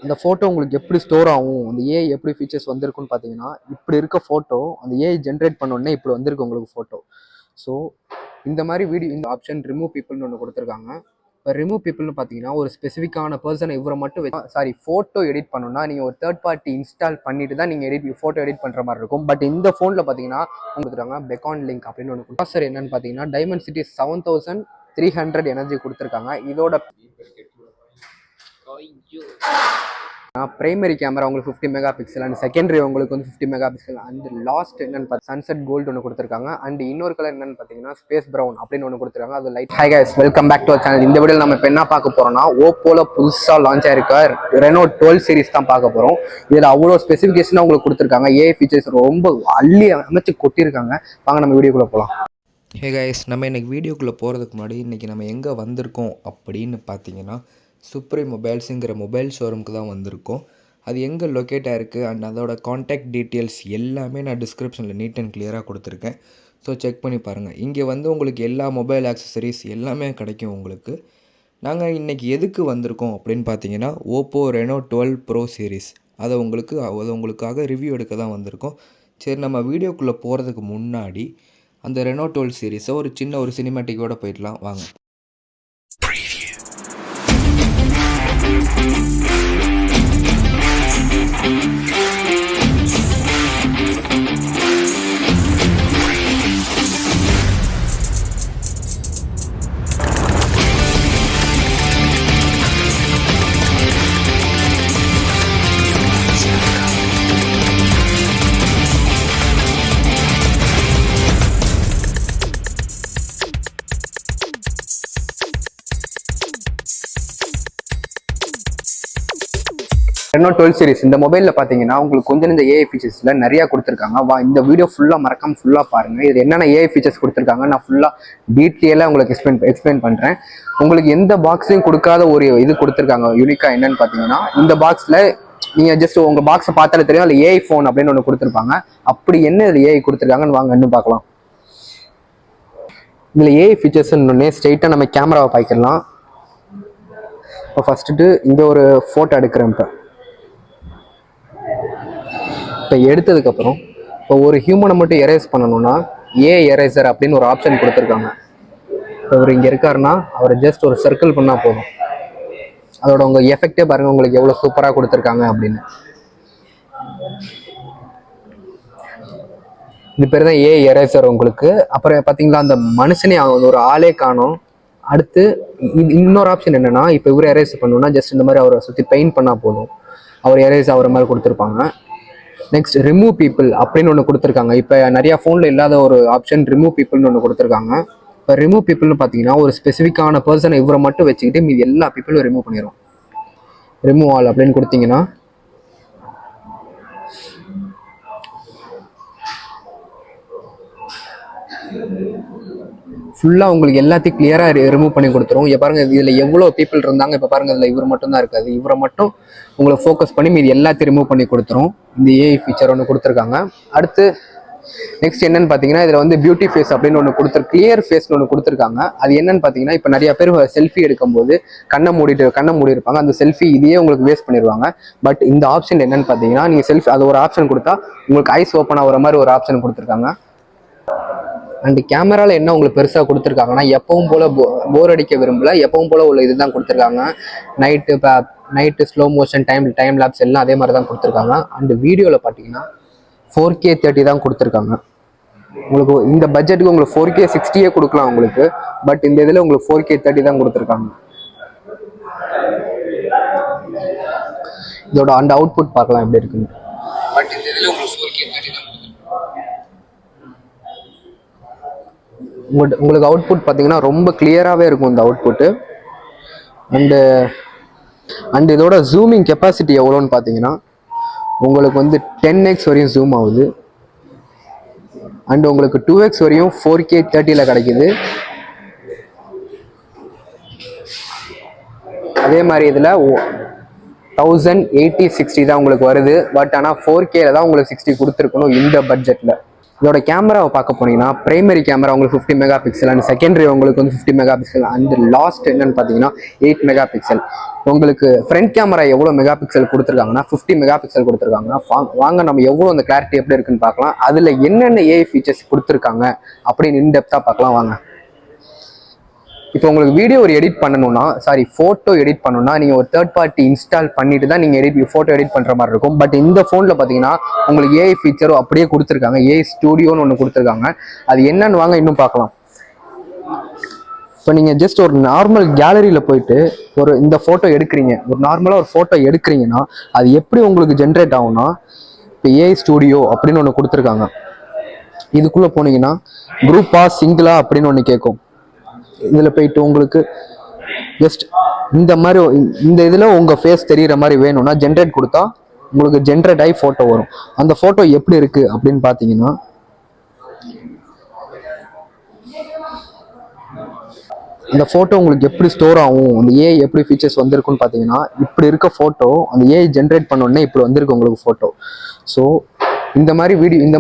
அந்த ஃபோட்டோ உங்களுக்கு எப்படி ஸ்டோர் ஆகும், அந்த ஏஐ எப்படி ஃபீச்சர்ஸ் வந்திருக்குன்னு பார்த்தீங்கன்னா, இப்படி இருக்க ஃபோட்டோ அந்த ஏஐ ஜென்ரேட் பண்ணோடனே இப்படி வந்திருக்கு உங்களுக்கு ஃபோட்டோ. ஸோ இந்த மாதிரி வீடியோ இந்த ஆப்ஷன் ரிமூவ் பீப்புள்னு ஒன்று கொடுத்துருக்காங்க. இப்போ ரிமூவ் பீப்புள்னு பார்த்தீங்கன்னா ஒரு ஸ்பெசிஃபிக்கான பர்சனை இவரை மட்டும் ஃபோட்டோ எடிட் பண்ணணும்னா நீங்கள் ஒரு தேர்ட் பார்ட்டி இன்ஸ்டால் பண்ணிட்டு தான் நீங்கள் ஃபோட்டோ எடிட் பண்ணுற மாதிரி இருக்கும். பட் இந்த ஃபோனில் பார்த்தீங்கன்னா கொடுத்துருக்காங்க பெக்கான் லிங்க் அப்படின்னு ஒன்று. ப்ராசர் என்னன்னு பார்த்தீங்கன்னா டைமென்சிட்டி 7300 எனர்ஜி கொடுத்துருக்காங்க. இதோட பிரைமரி கேமரா உங்களுக்கு 50 மெகா பிக்சல் அண்ட் செகண்டரி உங்களுக்கு வந்து 50 மெகா பிக்சல் அண்ட் லாஸ்ட் என்னன்னு பார்த்தா சன்செட் கோல்டு ஒன்று கொடுத்துருக்காங்க. அண்ட் இன்னொரு கலர் என்னன்னு பார்த்தீங்கன்னா ஸ்பேஸ் ப்ரௌன் அப்படின்னு ஒன்று கொடுத்துருக்காங்க. அது light. Hi guys, welcome back to our channel. இந்த வீடியோவில் நம்ம இப்போ என்ன பார்க்க போறோம்னா ஓப்போல புதுசாக லான்ச் ஆயிருக்க ரெனோ 12 சீரிஸ் தான் பார்க்க போகிறோம். இதில் அவ்வளோ ஸ்பெசிஃபிகேஷனாக உங்களுக்கு கொடுத்துருக்காங்க. ஏஐ ஃபீச்சர்ஸ் ரொம்ப அள்ளி அமைச்சு கொட்டியிருக்காங்க. வாங்க நம்ம வீடியோக்குள்ளே போகலாம். ஹே கைஸ், நம்ம இன்றைக்கி வீடியோக்குள்ளே போகிறதுக்கு முன்னாடி இன்றைக்கி நம்ம எங்கே வந்திருக்கோம் அப்படின்னு பார்த்தீங்கன்னா சுப்ரீம் மொபைல்ஸுங்கிற மொபைல் ஷோரூமுக்கு தான் வந்திருக்கோம். அது எங்கே லொக்கேட் ஆகிருக்கு அண்ட் அதோட காண்டாக்ட் டீட்டெயில்ஸ் எல்லாமே நான் டிஸ்கிரிப்ஷனில் நீட் அண்ட் கிளியராக கொடுத்துருக்கேன். ஸோ செக் பண்ணி பாருங்கள். இங்கே வந்து உங்களுக்கு எல்லா மொபைல் ஆக்சசரிஸ் எல்லாமே கிடைக்கும் உங்களுக்கு. நாங்கள் இன்றைக்கி எதுக்கு வந்திருக்கோம் அப்படின்னு பார்த்தீங்கன்னா ஓப்போ ரெனோ 12 ப்ரோ சீரீஸ் அதை உங்களுக்காக ரிவ்யூ எடுக்க தான் வந்திருக்கோம். சரி, நம்ம வீடியோக்குள்ளே போகிறதுக்கு முன்னாடி அந்த ரெனோ 12 சீரீஸை ஒரு சின்ன சினிமேட்டிக்கோடு போயிடலாம் வாங்க. ரெனோ 12 சீரிஸ் இந்த மொபைலில் பார்த்தீங்கன்னா உங்களுக்கு கொஞ்சம் இந்த ஏஐ ஃபீச்சர்ஸில் நிறையா கொடுத்துருக்காங்க. இந்த வீடியோ ஃபுல்லாக பாருங்கள். இது என்னென்ன ஏஐ ஃபீச்சர்ஸ் கொடுத்துருக்காங்க நான் ஃபுல்லாக டீட்டெயிலாக உங்களுக்கு எக்ஸ்பிளைன் பண்ணுறேன். உங்களுக்கு எந்த பாக்ஸ்லையும் கொடுக்காத ஒரு இது கொடுத்துருக்காங்க யூனிக்காக. என்னன்னு பார்த்தீங்கன்னா இந்த பாக்ஸில் நீங்கள் ஜஸ்ட் உங்கள் பாக்ஸை பார்த்தாலே தெரியும் அதில் ஏஐ ஃபோன் அப்படின்னு ஒன்று கொடுத்துருப்பாங்க. அப்படி என்ன இதில் ஏஐ கொடுத்துருக்காங்கன்னு வாங்க இன்னும் பார்க்கலாம். இதில் ஏஐ ஃபீச்சர்ஸ்ன்னு ஸ்ட்ரெயிட்டாக நம்ம கேமராவை பார்க்கலாம். இப்போ ஃபஸ்ட்டு இங்கே ஒரு ஃபோட்டோ எடுக்கிறேன். இப்போ எடுத்ததுக்கப்புறம் இப்போ ஒரு ஹியூமனை மட்டும் எரேஸ் பண்ணணும்னா ஏஐ எரேசர் அப்படின்னு ஒரு ஆப்ஷன் கொடுத்துருக்காங்க. இப்போ அவர் இங்கே இருக்காருன்னா அவரை ஜஸ்ட் ஒரு சர்க்கிள் பண்ணால் போதும். அதோட உங்கள் எஃபெக்டே பாருங்கள் உங்களுக்கு எவ்வளோ சூப்பராக கொடுத்துருக்காங்க அப்படின்னு. இது பேர் தான் ஏஐ எரேசர் உங்களுக்கு. அப்புறம் பார்த்தீங்களா அந்த மனுஷனே ஒரு ஆளே காணும். அடுத்து இன்னொரு ஆப்ஷன் என்னென்னா இப்போ இவர் எரேஸ் பண்ணணும்னா ஜஸ்ட் இந்த மாதிரி அவரை சுற்றி பெயிண்ட் பண்ணால் போதும், அவர் எரேஸ் ஆகிற மாதிரி கொடுத்துருப்பாங்க. நெக்ஸ்ட் ரிமூவ் பீப்புள் அப்படின்னு ஒன்று கொடுத்துருக்காங்க. இப்போ நிறையா ஃபோனில் இல்லாத ஒரு ஆப்ஷன் ரிமூவ் பீப்புள்னு ஒன்று கொடுத்துருக்காங்க. இப்போ ரிமூவ் பீப்புள்னு பார்த்தீங்கன்னா ஒரு ஸ்பெசிஃபிக்கான பர்சனை இவரை மட்டும் வச்சுக்கிட்டு மீது எல்லா பீப்புளும் ரிமூவ் பண்ணிடும். ரிமூவ் ஆல் அப்படின்னு கொடுத்தீங்கன்னா ஃபுல்லாக உங்களுக்கு எல்லாத்தையும் கிளியராக ரிமூவ் பண்ணி கொடுத்துரும். இங்கே பாருங்கள் இதில் எவ்வளோ பீப்புள் இருந்தாங்க. இப்போ பாருங்கள் இதில் இவர் மட்டும் தான் இருக்காது. இவரை மட்டும் உங்களை ஃபோக்கஸ் பண்ணி மீது எல்லாத்தையும் ரிமூவ் பண்ணி கொடுத்துரும். இந்த ஏஐ ஃபீச்சர் ஒன்று கொடுத்துருக்காங்க. அடுத்து நெக்ஸ்ட் என்னன்னு பார்த்தீங்கன்னா இதில் வந்து பியூட்டி ஃபேஸ் அப்படின்னு ஒன்று கிளியர் ஃபேஸ்னு ஒன்று கொடுத்துருக்காங்க. அது என்னன்னு பார்த்தீங்கன்னா இப்போ நிறைய பேர் செல்ஃபி எடுக்கும்போது கண்ணை மூடி இருப்பாங்க. அந்த செல்ஃபி இதையே உங்களுக்கு வேஸ்ட் பண்ணிடுவாங்க. பட் இந்த ஆப்ஷன் என்னன்னு பார்த்தீங்கன்னா நீங்கள் செல்ஃபி அது ஒரு ஆப்ஷன் கொடுத்தா உங்களுக்கு ஐஸ் ஓப்பன் ஆகிற மாதிரி ஒரு ஆப்ஷன் கொடுத்துருக்காங்க. அண்ட் கேமராவில் என்ன உங்களுக்கு பெருசாக கொடுத்துருக்காங்கன்னா எப்பவும் போல் போர் அடிக்க விரும்பல, எப்பவும் போல் உள்ள இதுதான் கொடுத்துருக்காங்க. Night slow motion time labs எல்லாம் அதே மாதிரி தான் கொடுத்துருக்காங்க. அண்ட் வீடியோவில் பார்த்தீங்கன்னா 4K 30 தான் கொடுத்துருக்காங்க. உங்களுக்கு இந்த பட்ஜெட்டுக்கு உங்களுக்கு 4K 60 கொடுக்கலாம் உங்களுக்கு. பட் இந்த இதில் உங்களுக்கு 4K 30 தான் கொடுத்துருக்காங்க. இதோட அந்த அவுட்புட் பார்க்கலாம் எப்படி இருக்குன்னு. பட் இந்த இதில் உங்களுக்கு 4K 30 தான் உங்களுக்கு அவுட்புட் பார்த்தீங்கன்னா ரொம்ப கிளியராகவே இருக்கும் இந்த அவுட்புட்டு. அண்டு இதோட ஜூமிங் கெப்பாசிட்டி எவ்வளோன்னு பார்த்தீங்கன்னா உங்களுக்கு வந்து 10x வரையும் ஜூம் ஆகுது. அண்டு உங்களுக்கு 2x வரையும் 4K 30 கிடைக்குது. அதே மாதிரி இதில் 1080 60 தான் உங்களுக்கு வருது. பட் ஆனால் 4K தான் உங்களுக்கு 60 கொடுத்துருக்கணும் இந்த பட்ஜெட்டில். இதோட கேமராவை பார்க்க போனீங்கன்னா பிரைமரி கேமரா உங்களுக்கு 50 மெகா பிக்சல் அண்ட் செகண்டரி உங்களுக்கு வந்து 50 மெகா பிக்சல் அண்ட் லாஸ்ட் என்னன்னு பார்த்தீங்கன்னா 8 மெகா பிக்சல். உங்களுக்கு ஃப்ரண்ட் கேமரா எவ்வளோ மெகா பிக்சல் கொடுத்துருக்காங்கன்னா 50 மெகா பிக்சல் கொடுத்துருக்காங்க. வாங்க நம்ம எவ்வளோ அந்த கிளாரிட்டி எப்படி இருக்குன்னு பார்க்கலாம். அதில் என்னென்ன ஏஐ ஃபீச்சர்ஸ் கொடுத்துருக்காங்க அப்படின்னு இன்டெப்த்தாக பார்க்கலாம் வாங்க. இப்போ உங்களுக்கு வீடியோ ஒரு எடிட் பண்ணணும்னா ஃபோட்டோ எடிட் பண்ணணும்னா நீங்கள் ஒரு தேர்ட் பார்ட்டி இன்ஸ்டால் பண்ணிட்டு தான் நீங்கள் ஃபோட்டோ எடிட் பண்ணுற மாதிரி இருக்கும். பட் இந்த ஃபோனில் பார்த்தீங்கன்னா உங்களுக்கு ஏஐ ஃபீச்சரும் அப்படியே கொடுத்துருக்காங்க. ஏஐ ஸ்டூடியோன்னு ஒன்று கொடுத்துருக்காங்க. அது என்னன்னு வாங்க இன்னும் பார்க்கலாம். இப்போ நீங்கள் ஜஸ்ட் ஒரு நார்மல் கேலரியில் போயிட்டு இந்த ஃபோட்டோ எடுக்கிறீங்க, ஒரு நார்மலாக ஒரு ஃபோட்டோ எடுக்கிறீங்கன்னா அது எப்படி உங்களுக்கு ஜென்ரேட் ஆகும்னா இப்போ ஏஐ ஸ்டூடியோ அப்படின்னு ஒன்று கொடுத்துருக்காங்க. இதுக்குள்ளே போனீங்கன்னா குரூப்பா சிங்கிளா அப்படின்னு ஒன்று கேட்கும். இதில் போயிட்டு உங்களுக்கு ஜஸ்ட் இந்த மாதிரி இந்த இதில் உங்கள் ஃபேஸ் தெரிகிற மாதிரி வேணும்னா ஜென்ரேட் கொடுத்தா உங்களுக்கு ஜென்ரேட் ஆகி ஃபோட்டோ வரும். அந்த ஃபோட்டோ எப்படி இருக்குது அப்படின்னு பார்த்தீங்கன்னா இந்த ஃபோட்டோ உங்களுக்கு எப்படி ஸ்டோர் ஆகும், அந்த ஏஐ எப்படி ஃபீச்சர்ஸ் வந்திருக்குன்னு பார்த்தீங்கன்னா இப்படி இருக்க ஃபோட்டோ அந்த ஏஐ ஜென்ரேட் பண்ணோடனே இப்படி வந்திருக்கு உங்களுக்கு ஃபோட்டோ. ஸோ இந்த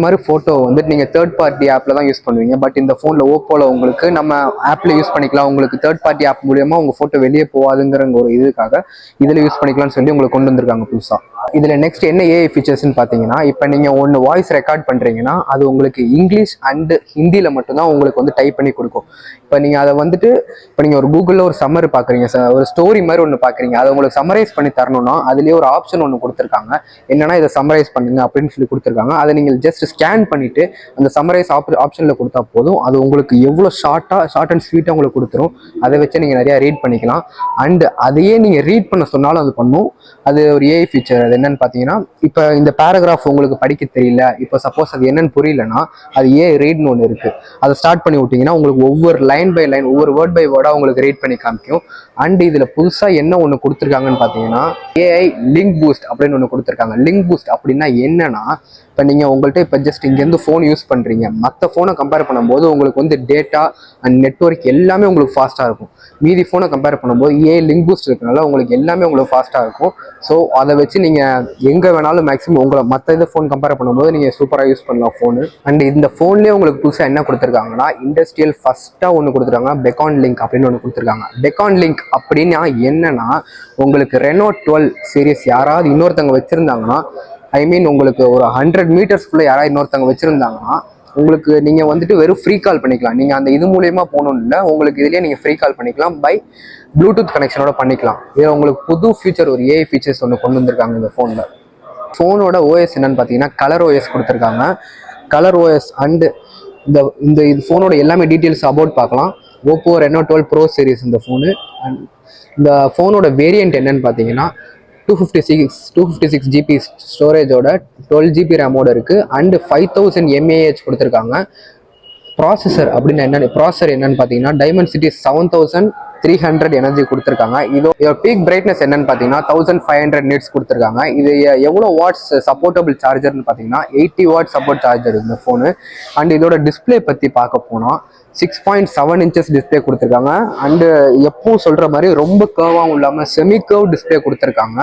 மாதிரி ஃபோட்டோ வந்துட்டு நீங்கள் தேர்ட் பார்ட்டி ஆப்பில் தான் யூஸ் பண்ணுவீங்க. பட் இந்த ஃபோனில் ஓப்போவில் உங்களுக்கு நம்ம ஆப்பில் யூஸ் பண்ணிக்கலாம். உங்களுக்கு தேர்ட் பார்ட்டி ஆப் மூலியமா உங்கள் ஃபோட்டோ வெளியே போகாதுங்கிற ஒரு இதுக்காக இதில் யூஸ் பண்ணிக்கலாம்னு சொல்லி உங்களுக்கு கொண்டு வந்திருக்காங்க புதுசாக. இதில் நெக்ஸ்ட் என்ன ஏஐ ஃபீச்சர்ஸ்ன்னு பார்த்தீங்கன்னா இப்போ நீங்கள் ஒன்று வாய்ஸ் ரெக்கார்ட் பண்ணுறீங்கன்னா அது உங்களுக்கு இங்கிலீஷ் அண்டு ஹிந்தியில் மட்டும்தான் உங்களுக்கு வந்து டைப் பண்ணி கொடுக்கும். இப்போ நீங்கள் அதை வந்துட்டு இப்போ நீங்கள் ஒரு கூகுளில் ஒரு சம்மர் பார்க்குறீங்க, ஒரு ஸ்டோரி மாதிரி ஒன்று பார்க்குறீங்க, அதை உங்களுக்கு சம்மரைஸ் பண்ணி தரணும்னா அதுலேயே ஒரு ஆப்ஷன் ஒன்று கொடுத்துருக்காங்க. என்னன்னா இதை சம்மரைஸ் பண்ணுங்க அப்படின்னு சொல்லி கொடுத்துருக்காங்க. அதை நீங்கள் ஜஸ்ட் ஸ்கேன் பண்ணிவிட்டு அந்த சம்மரைஸ் ஆப்ஷனில் கொடுத்தா போதும். அது உங்களுக்கு எவ்வளோ ஷார்ட் அண்ட் ஸ்வீட்டாக உங்களுக்கு கொடுத்துரும். அதை வச்சு நீங்கள் நிறையா ரீட் பண்ணிக்கலாம். அண்ட் அதையே நீங்கள் ரீட் பண்ண சொன்னாலும் அது பண்ணும். அது ஒரு ஏஐ ஃபீச்சர். அது என்னன்னு பார்த்தீங்கன்னா இப்போ இந்த பேராகிராஃப் உங்களுக்கு படிக்க தெரியல, இப்போ சப்போஸ் அது என்னன்னு புரியலன்னா அது ஏஐ ரீட்னு ஒன்று இருக்குது. அதை ஸ்டார்ட் பண்ணி விட்டிங்கன்னா உங்களுக்கு ஒவ்வொரு லைன் பை லைன் ஒவ்வொரு வேர்ட் பை வேர்டாக உங்களுக்கு ரீட் பண்ணி காமிக்கும். அண்ட் இதில் புதுசாக என்ன ஒன்று கொடுத்துருக்காங்கன்னு பார்த்தீங்கன்னா ஏஐ லிங்க் பூஸ்ட் அப்படின்னு ஒன்று கொடுத்துருக்காங்க. லிங்க் பூஸ்ட் அப்படின்னா என்னன்னா இப்போ நீங்கள் உங்கள்கிட்ட இப்போ ஜஸ்ட் இங்கேருந்து ஃபோன் யூஸ் பண்ணுறீங்க, மற்ற ஃபோனை கம்பேர் பண்ணும்போது உங்களுக்கு வந்து டேட்டா அண்ட் நெட்ஒர்க் எல்லாமே உங்களுக்கு ஃபாஸ்ட்டாக இருக்கும். மீதி ஃபோனை கம்பேர் பண்ணும்போது ஏஐ லிங்க் பூஸ்ட் இருக்கனால உங்களுக்கு எல்லாமே உங்களுக்கு ஃபாஸ்ட்டாக இருக்கும். ஸோ அதை வச்சு நீங்கள் எங்கே வேணாலும் மேக்ஸிமம் உங்களை மற்ற இது ஃபோன் கம்பேர் பண்ணும்போது நீங்கள் சூப்பராக யூஸ் பண்ணலாம் ஃபோனு. அண்ட் இந்த ஃபோன்லேயே உங்களுக்கு புதுசாக என்ன கொடுத்துருக்காங்கன்னா இண்டஸ்ட்ரியல் ஃபஸ்ட்டாக ஒன்று கொடுத்துருக்காங்க, பெக்கான் லிங்க் அப்படின்னு ஒன்று கொடுத்துருக்காங்க. பெக்கான் லிங்க் அப்படின்னா என்னன்னா உங்களுக்கு ரெனோ 12 சீரிஸ் யாராவது இன்னொருத்தவங்க வச்சுருந்தாங்கன்னா உங்களுக்கு ஒரு 100 மீட்டர்ஸ்க்குள்ளே யாராவது இன்னொருத்தவங்க வச்சுருந்தாங்கன்னா உங்களுக்கு நீங்கள் வந்துட்டு வெறும் ஃப்ரீ கால் பண்ணிக்கலாம். நீங்கள் அந்த இது மூலயமா போகணும்னு இல்லை, உங்களுக்கு இதுலேயே நீங்கள் ஃப்ரீ கால் பண்ணிக்கலாம். பை ப்ளூடூத் கனெக்ஷனோட பண்ணிக்கலாம். இதில் உங்களுக்கு புது ஃபீச்சர் ஒரு ஏஐ ஃபீச்சர்ஸ் ஒன்று கொண்டு வந்திருக்காங்க இந்த ஃபோனில். ஃபோனோட ஓஎஸ் என்னன்னு பார்த்தீங்கன்னா கலர் ஓஎஸ் கொடுத்துருக்காங்க. கலர் ஓஎஸ் அண்டு இந்த இது ஃபோனோட எல்லாமே டீட்டெயில்ஸ் அபவுட் பார்க்கலாம். ஓப்போ ரெனோ 12 ப்ரோ சீரிஸ் இந்த ஃபோனு. அண்ட் இந்த ஃபோனோட வேரியண்ட் என்னன்னு பார்த்தீங்கன்னா 256 ஜிபி ஸ்டோரேஜோட 12 ஜிபி ரேமோட இருக்குது. அண்டு 5000 mAh கொடுத்துருக்காங்க. ப்ராசஸர் அப்படின்னு என்னன்னு பார்த்தீங்கன்னா டைமென்சிட்டி 7300 எனர்ஜி கொடுத்துருக்காங்க. இதோட பீக் பிரைட்னஸ் என்னன்னு பார்த்தீங்கன்னா 1500 நிட்ஸ் கொடுத்துருக்காங்க. இது எவ்வளோ வாட்ஸ் சப்போர்ட்டபிள் சார்ஜர்னு பார்த்தீங்கன்னா 80 வாட் சப்போர்ட் சார்ஜர் இந்த ஃபோனு. அண்ட் இதோட டிஸ்பிளே பற்றி பார்க்க போனால் 6.7 இன்ச்சஸ் டிஸ்பிளே கொடுத்துருக்காங்க. அண்டு எப்பவும் சொல்கிற மாதிரி ரொம்ப கர்வாகவும் இல்லாமல் செமி கர்வ் டிஸ்பிளே கொடுத்துருக்காங்க.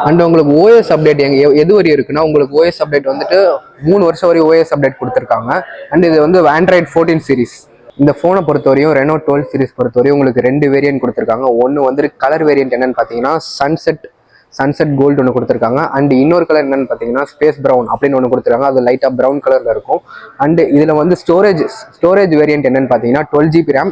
அண்ட் உங்களுக்கு ஓஎஸ் அப்டேட் எது வரையும் இருக்குன்னா உங்களுக்கு ஓஎஸ் அப்டேட் வந்துட்டு 3 வருஷம் வரையும் ஓஎஸ் அப்டேட் கொடுத்துருக்காங்க. அண்ட் இது வந்து ஆண்ட்ராய்டு 14 சீரிஸ். இந்த ஃபோனை பொறுத்தவரையும் ரெனோ 12 சீரிஸ் பொறுத்தவரையும் உங்களுக்கு 2 வேரியன்ட் கொடுத்துருக்காங்க. ஒன்று வந்துட்டு கலர் வேரியன்ட் என்னன்னு பார்த்தீங்கன்னா சன்செட் கோல்டு ஒன்று கொடுத்துருக்காங்க. அண்ட் இன்னொரு கலர் என்னன்னு பார்த்தீங்கன்னா ஸ்பேஸ் ப்ரௌன் அப்படின்னு ஒன்று கொடுத்துருக்காங்க. அது லைட்டாக ப்ரௌன் கலரில் இருக்கும். அண்ட் இதில் வந்து ஸ்டோரேஜ் வேரியன்ட் என்னன்னு பார்த்தீங்கன்னா 12 ஜிபி ரேம்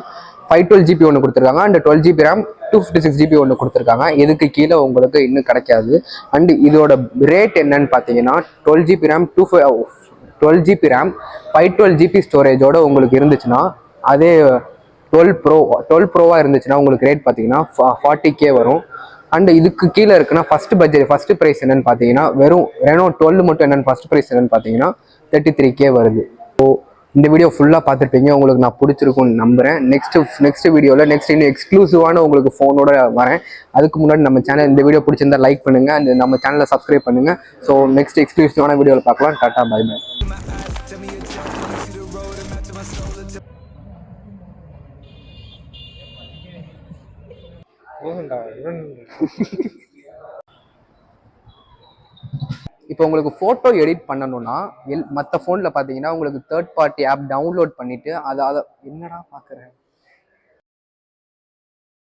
512 ஜிபி ஒன்று கொடுத்துருக்காங்க. அண்ட் 12 ஜிபி ரேம் 256 ஜிபி ஒன்று கொடுத்துருக்காங்க. இதுக்கு கீழே உங்களுக்கு இன்னும் கிடைக்காது. அண்ட் இதோட ரேட் என்னன்னு பார்த்தீங்கன்னா 12 ஜிபி ரேம் 512 ஜிபி ஸ்டோரேஜோட உங்களுக்கு இருந்துச்சுன்னா அதே 12 ப்ரோவாக இருந்துச்சுன்னா உங்களுக்கு ரேட் பார்த்தீங்கன்னா 40K வரும். அண்ட் இதுக்கு கீழே இருக்குன்னா ஃபர்ஸ்ட் ப்ரைஸ் என்னன்னு பார்த்தீங்கன்னா வெறும் ரெனோ 12 மட்டும் என்னன்னு ஃபர்ஸ்ட் ப்ரைஸ் என்னன்னு பார்த்தீங்கன்னா 33K வருது. ஸோ இந்த வீடியோ ஃபுல்லாக பார்த்துருப்பீங்க. உங்களுக்கு நான் பிடிச்சிருக்கும்னு நம்புகிறேன். நெக்ஸ்ட் வீடியோவில் இன்னும் எக்ஸ்க்ளூசிவான உங்களுக்கு ஃபோனோட வரேன். அதுக்கு முன்னாடி நம்ம சேனல் இந்த வீடியோ பிடிச்சிருந்தா லைக் பண்ணுங்கள். அண்ட் நம்ம சேனலை சப்ஸ்கிரைப் பண்ணுங்கள். ஸோ நெக்ஸ்ட் எக்ஸ்க்ளூசிவான வீடியோவில் பார்க்கலாம். Tata bye by. போகண்டா இவன் இப்போ உங்களுக்கு ஃபோட்டோ எடிட் பண்ணணும்னா மற்ற ஃபோனில் பார்த்தீங்கன்னா உங்களுக்கு தேர்ட் பார்ட்டி ஆப் டவுன்லோட் பண்ணிவிட்டு அதை என்னடா பார்க்குறேன்